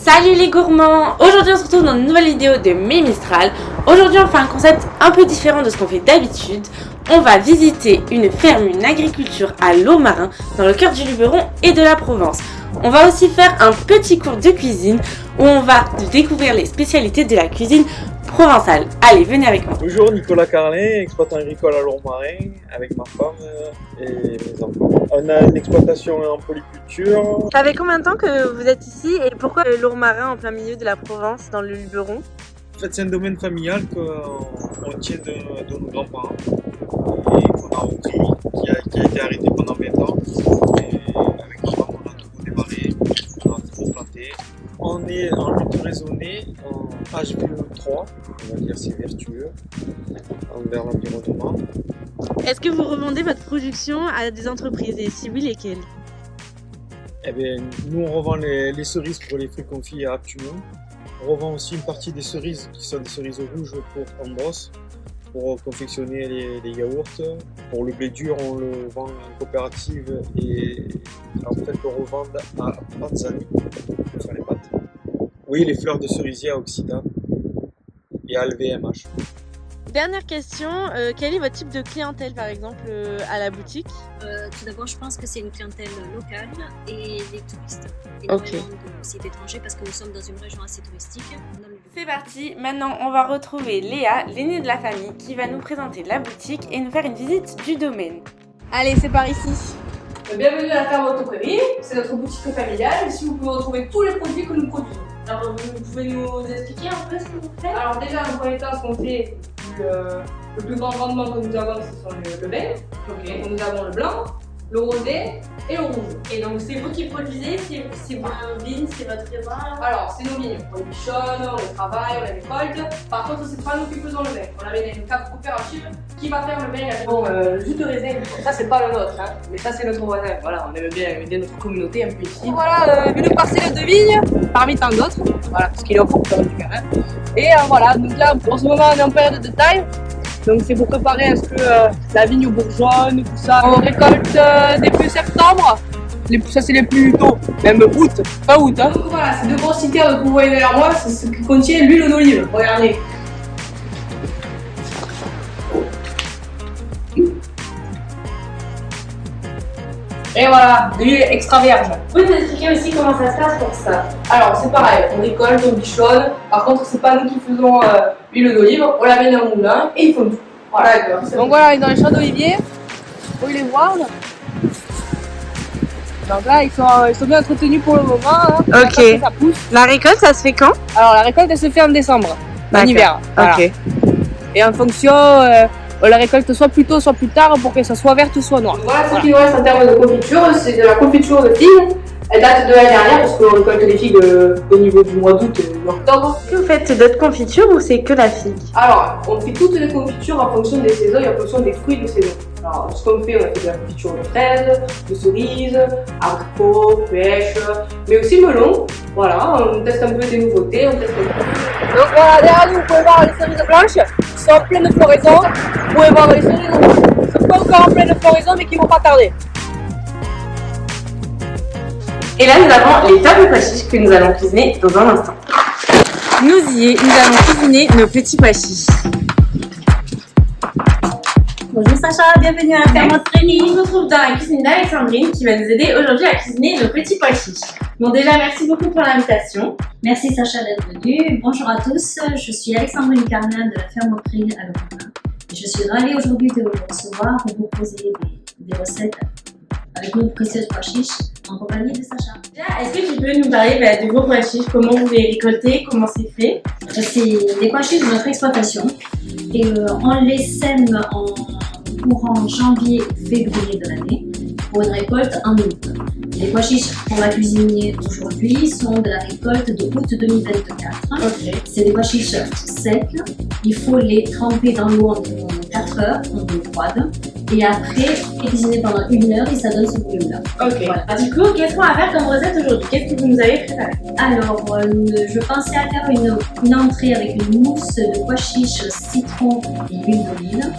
Salut les gourmands! Aujourd'hui on se retrouve dans une nouvelle vidéo de Mes Mistral. Aujourd'hui on fait un concept un peu différent de ce qu'on fait d'habitude. On va visiter une ferme, une agriculture à l'eau marin dans le cœur du Luberon et de la Provence. On va aussi faire un petit cours de cuisine où on va découvrir les spécialités de la cuisine provençale. Allez, venez avec moi. Bonjour, Nicolas Carlin, exploitant agricole à Lourmarin avec ma femme et mes enfants. On a une exploitation en polyculture. Ça fait combien de temps que vous êtes ici et pourquoi Lourmarin en plein milieu de la Provence dans le Luberon? En fait, c'est un domaine familial qu'on tient de nos grands-parents et qu'on a repris, qui a été arrêté pendant 20 ans. Et avec ma femme, on a tout redémarré, on a tout replanté. On est en lutte raisonnée, en HVE3, on va dire c'est vertueux, envers l'environnement. Est-ce que vous revendez votre production à des entreprises et si oui, lesquelles? Eh bien, nous on revend les cerises pour les fruits confits à Aptuno. On revend aussi une partie des cerises qui sont des cerises rouges pour Ambrosse, pour confectionner les yaourts. Pour le blé dur, on le vend en coopérative et en fait on revend à Panzani pour faire les pâtes. Oui, les fleurs de cerisier à Occitane et à LVMH. Dernière question, quel est votre type de clientèle par exemple à la boutique? Tout d'abord, je pense que c'est une clientèle locale et les touristes. Ok. Énormément de sites étrangers parce que nous sommes dans une région assez touristique. C'est parti, maintenant on va retrouver Léa, l'aînée de la famille, qui va nous présenter la boutique et nous faire une visite du domaine. Allez, c'est par ici. Bienvenue à la ferme Autoprairie, c'est notre boutique familiale. Ici, vous pouvez retrouver tous les produits que nous produisons. Alors, vous pouvez nous expliquer un peu ce que vous faites? Alors déjà, en premier temps, ce qu'on fait, le plus grand rendement que nous avons, ce sont le vin. Donc, nous avons le blanc, le rosé et le rouge. Et donc c'est vous qui produisez, c'est vos vignes, c'est votre réserve? Alors, c'est nos vignes. On les bichonne, on les travaille, on les récolte. Par contre, c'est pas nous qui faisons le vin. On avait une cave coopérative qui va faire le vin. Bon, le jus de raisin, ça c'est pas le nôtre, hein, mais ça c'est notre voisin. Voilà, on aime bien aider notre communauté un peu ici. Voilà, une parcelle de vigne parmi tant d'autres. Voilà, parce qu'il est au fond pour faire du terrain. Et voilà, donc là, en ce moment, on est en période de taille. Donc c'est pour préparer à ce que la vigne bourgeonne, tout ça. On récolte début septembre. Ça c'est les plus tôt, même août, fin août. Hein. Donc voilà, ces deux grosses citernes que vous voyez derrière moi, c'est ce qui contient l'huile d'olive. Regardez. Et voilà, de l'huile extra vierge. Vous pouvez nous expliquer aussi comment ça se passe pour ça? Alors c'est pareil, on récolte, on bichonne. Par contre, c'est pas nous qui faisons l'huile d'olive, on la met dans le moulin et ils font tout. Voilà, d'accord. Donc voilà, on est dans les champs d'olivier. Vous pouvez les voir là. Donc là, ils sont bien entretenus pour le moment. Hein. Ok. Ça pousse. La récolte, ça se fait quand? Alors la récolte, elle se fait en décembre, en hiver. Voilà. Ok. Et en fonction, on la récolte soit plus tôt, soit plus tard pour que ça soit verte ou soit noire. Voilà ce qu'il nous reste en termes de confiture, c'est de la confiture de figues. Elle date de l'année dernière parce qu'on récolte les figues au niveau du mois d'août et d'octobre. Est-ce que vous faites d'autres confitures ou c'est que la figue? Alors, on fait toutes les confitures en fonction des saisons et en fonction des fruits de saison. Alors, ce qu'on fait, on a fait de la confiture de fraises, de cerises, abricots, pêche, mais aussi melon. Voilà, on teste un peu des nouveautés, on teste un peu. Donc voilà, derrière nous, vous pouvez voir les cerises blanches qui sont en pleine floraison. Vous pouvez voir les cerises rouges qui ne sont pas encore en pleine floraison mais qui vont pas tarder. Et là, nous avons les fameux pois chiches que nous allons cuisiner dans un instant. Nous y est, nous allons cuisiner nos petits pois chiches. Bonjour Sacha, bienvenue à la ferme Autoprairie. On se retrouve dans la cuisine d'Alexandrine qui va nous aider aujourd'hui à cuisiner nos petits pois chiches. Bon, déjà, merci beaucoup pour l'invitation. Merci Sacha d'être venue. Bonjour à tous, je suis Alexandrine Carlin de la ferme Autoprairie à Lourmarin. Je suis ravie aujourd'hui de vous recevoir pour vous proposer des recettes avec nos précieuses pois chiches en compagnie de Sacha. Déjà, est-ce que tu peux nous parler de vos pois chiches, comment vous les récoltez, comment c'est fait? C'est des pois chiches de notre exploitation et on les sème en courant janvier-février de l'année pour une récolte en août. Les pois chiches qu'on va cuisiner aujourd'hui sont de la récolte de août 2024. Okay. C'est des pois chiches secs. Il faut les tremper dans l'eau environ 4 heures en eau froide et après cuisiner pendant 1 heure et ça donne ce volume-là. Ok. Voilà. Du coup, qu'est-ce qu'on va faire comme recette aujourd'hui? Qu'est-ce que vous nous avez préparé? Alors, je pensais à faire une entrée avec une mousse de pois chiches, citron et huile d'olive.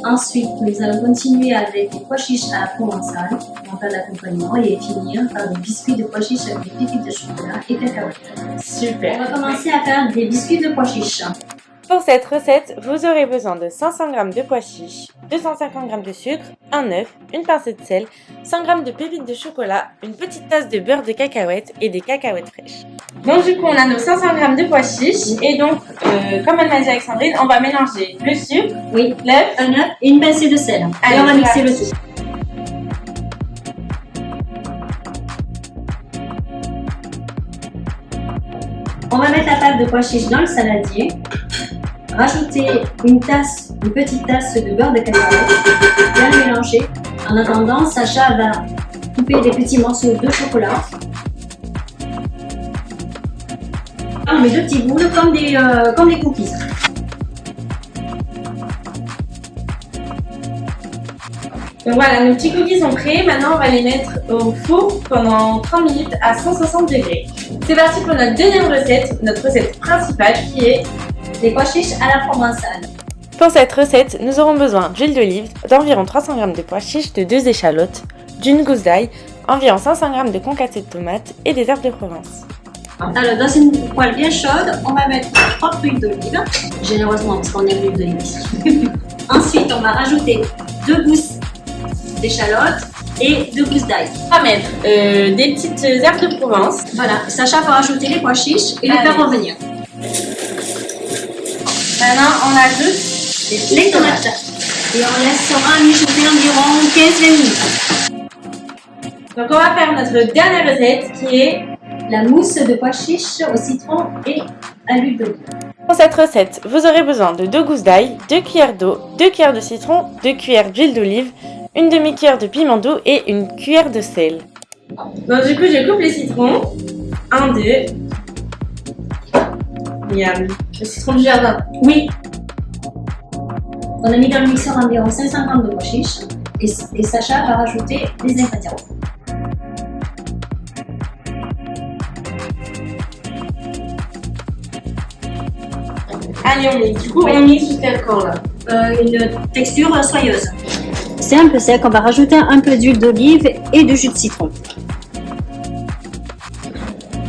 Ensuite, nous allons continuer avec des pois chiches à la provençale en faire d'accompagnement et finir par des biscuits de pois chiches avec des pépites de chocolat et cacahuètes. On Super. va commencer à faire des biscuits de pois chiches. Pour cette recette, vous aurez besoin de 500 g de pois chiches, 250 g de sucre, un œuf, une pincée de sel, 100 g de pépites de chocolat, une petite tasse de beurre de cacahuète et des cacahuètes fraîches. Donc du coup, on a nos 500 g de pois chiches et donc, comme elle m'a dit Alexandrine, on va mélanger le sucre, Oui, l'œuf. un œuf et une pincée de sel. Allez, Et on va c'est mixer le parti. tout. On va mettre la pâte de pois chiches dans le saladier. Rajouter une petite tasse de beurre de cacahuète. Bien le mélanger. En attendant, Sacha va couper des petits morceaux de chocolat. On met 2 petits boules comme des cookies. Donc voilà, nos petits cookies sont prêts. Maintenant, on va les mettre au four pendant 30 minutes à 160 degrés. C'est parti pour notre deuxième recette, notre recette principale qui est Des pois chiches à la provençale. Pour cette recette, nous aurons besoin d'huile d'olive, d'environ 300 g de pois chiches, de 2 échalotes, d'une gousse d'ail, environ 500 g de concassé de tomates et des herbes de Provence. Alors, dans une poêle bien chaude, on va mettre 3 huiles d'olive, généreusement parce qu'on aime l'huile d'olive ici. Ensuite, on va rajouter 2 gousses d'échalotes et 2 gousses d'ail. On va mettre des petites herbes de Provence. Voilà, Sacha va rajouter les pois chiches et les faire revenir. Maintenant, on ajoute Les tomates. Et on laissera mijoter environ 15-20 minutes. Donc on va faire notre dernière recette qui est... La mousse de pois chiches au citron et à l'huile d'olive. Pour cette recette, vous aurez besoin de 2 gousses d'ail, 2 cuillères d'eau, 2 cuillères de citron, 2 cuillères d'huile d'olive, une demi-cuillère de piment doux et une cuillère de sel. Donc du coup, je coupe les citrons. 1, 2. Miam. Le citron du jardin. Oui. On a mis dans le mixeur environ 500 g de pois chiches et Sacha va rajouter les ingrédients. Allez, on mixe. Du coup, on mixe jusqu'à quand là? Une texture soyeuse. C'est un peu sec, on va rajouter un peu d'huile d'olive et de jus de citron.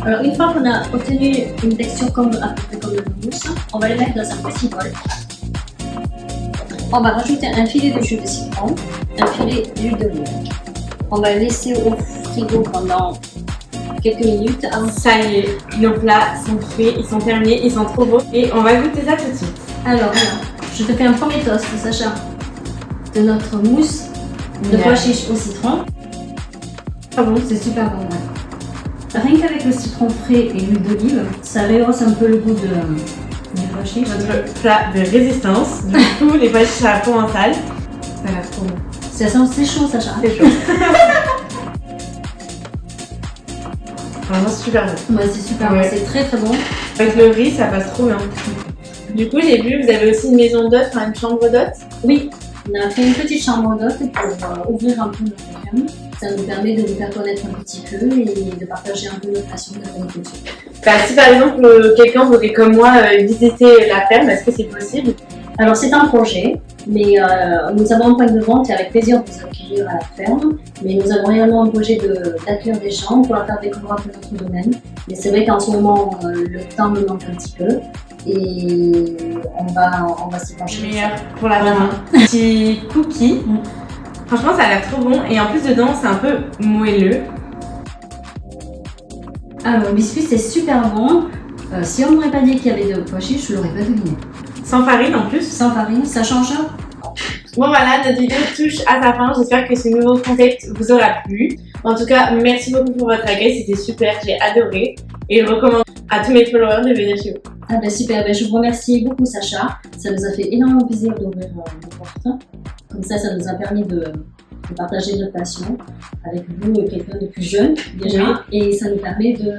Alors une fois qu'on a obtenu une texture à peu près comme une mousse, on va les mettre dans un petit bol. On va rajouter un filet de jus de citron, un filet d'huile d'olive. On va laisser au frigo pendant quelques minutes avant. Ça y est, nos plats sont faits, ils sont terminés, ils sont trop beaux et on va goûter ça tout de suite. Alors voilà, je te fais un premier toast, Sacha, de notre mousse de Miam. pois chiches au citron. Ah bon? C'est super bon, ouais. Rien qu'avec le citron frais et l'huile d'olive, ça rehausse un peu le goût des pois chiches. Notre plat de résistance, du coup, les pois chiches à la provençale. Ça a l'air trop bon. C'est chaud, Sacha. C'est chaud. Vraiment super bon. Ouais, c'est super Ouais. bon, c'est très très bon. Avec le riz, ça passe trop bien. Du coup, j'ai vu, vous avez aussi une maison d'hôte, enfin une chambre d'hôte. Oui, on a fait une petite chambre d'hôte pour ouvrir un peu notre ferme. Ça nous permet de nous faire connaître un petit peu et de partager un peu notre passion de l'agriculture. Enfin, si par exemple quelqu'un voudrait comme moi visiter la ferme, est-ce que c'est possible? Alors c'est un projet, mais nous avons un point de vente et avec plaisir de vous accueillir à la ferme. Mais nous avons réellement un projet d'accueillir des gens pour leur faire découvrir un peu notre domaine. Mais c'est vrai qu'en ce moment, le temps me manque un petit peu et on va s'y pencher. Meilleur pour la Voilà. fin. Petit cookie. Mm. Franchement, ça a l'air trop bon et en plus dedans, c'est un peu moelleux. Alors le biscuit c'est super bon. Si on m'aurait pas dit qu'il y avait de pois chiches, je l'aurais pas deviné. Sans farine en plus. Sans farine, ça change. Bon voilà, notre vidéo touche à sa fin. J'espère que ce nouveau concept vous aura plu. En tout cas, merci beaucoup pour votre accueil. C'était super, j'ai adoré. Et je recommande à tous mes followers de venir chez vous. Ah ben super, ben je vous remercie beaucoup Sacha. Ça nous a fait énormément plaisir d'ouvrir nos portes. Comme ça nous a permis de partager notre passion avec vous, quelqu'un de plus jeune déjà. Oui. Et ça nous permet de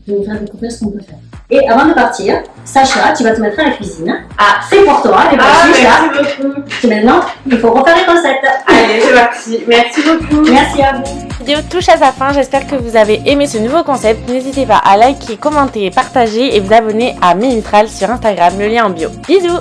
nous faire découvrir ce qu'on peut faire. Et avant de partir, Sacha, tu vas te mettre à la cuisine. Ah, c'est pour toi, les pois chiches là. merci beaucoup. Et maintenant, il faut refaire les recettes. Allez. parti. Merci beaucoup. Merci à vous. La vidéo touche à sa fin, j'espère que vous avez aimé ce nouveau concept. N'hésitez pas à liker, commenter, partager et vous abonner à Mimistral sur Instagram, le lien en bio. Bisous.